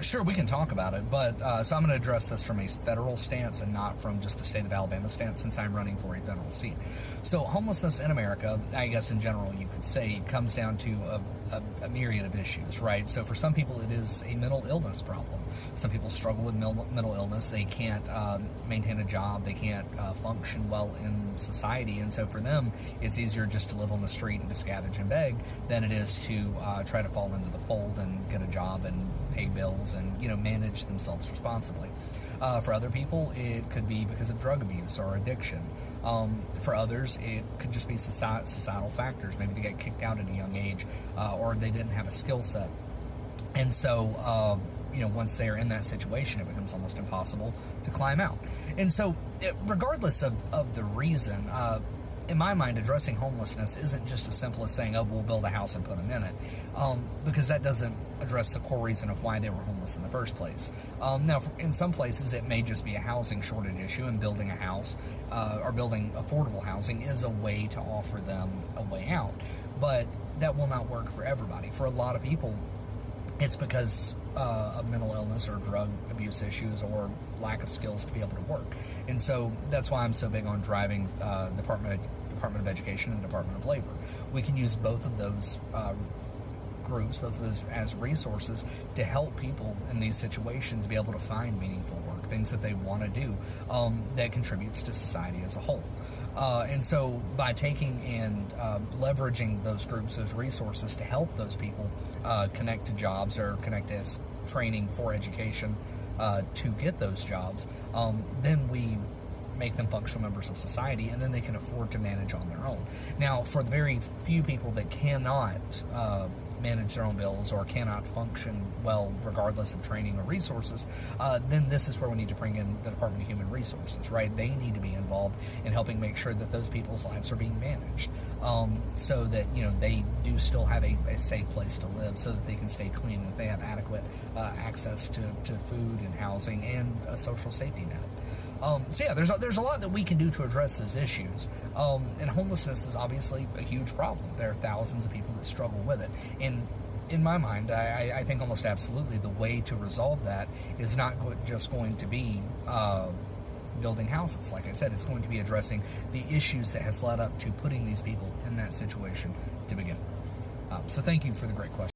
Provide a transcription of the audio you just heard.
Sure, we can talk about it, but so I'm going to address this from a federal stance and not from just a state of Alabama stance, since I'm running for a federal seat. So homelessness in America, I guess in general you could say, comes down to a myriad of issues, right? So for some people it is a mental illness problem. Some people struggle with mental illness. They can't maintain a job. They can't function well in society, and so for them it's easier just to live on the street and to scavenge and beg than it is to try to fall into the fold and get a job and pay bills and, you know, manage themselves responsibly. For other people, it could be because of drug abuse or addiction. For others, it could just be societal factors. Maybe they got kicked out at a young age, or they didn't have a skill set. And so, you know, once they are in that situation, it becomes almost impossible to climb out. And so, regardless of the reason, in my mind, addressing homelessness isn't just as simple as saying, oh, we'll build a house and put them in it, because that doesn't address the core reason of why they were homeless in the first place. Now, in some places, it may just be a housing shortage issue, and building a house or building affordable housing is a way to offer them a way out. But that will not work for everybody. For a lot of people, it's because of mental illness or drug abuse issues or lack of skills to be able to work. And so that's why I'm so big on driving the Department of Education and the Department of Labor. We can use both of those groups, both of those as resources to help people in these situations be able to find meaningful work, things that they want to do that contributes to society as a whole. And so by taking and leveraging those groups, those resources to help those people connect to jobs or connect to training for education to get those jobs, then we make them functional members of society, and then they can afford to manage on their own. Now, for the very few people that cannot manage their own bills or cannot function well regardless of training or resources, then this is where we need to bring in the Department of Human Resources, right? They need to be involved in helping make sure that those people's lives are being managed, so that, you know, they do still have a safe place to live, so that they can stay clean, that they have adequate access to food and housing and a social safety net. So yeah, there's a lot that we can do to address those issues, and homelessness is obviously a huge problem. There are thousands of people that struggle with it, and in my mind, I think almost absolutely the way to resolve that is not just going to be building houses. Like I said, it's going to be addressing the issues that has led up to putting these people in that situation to begin with. So thank you for the great question.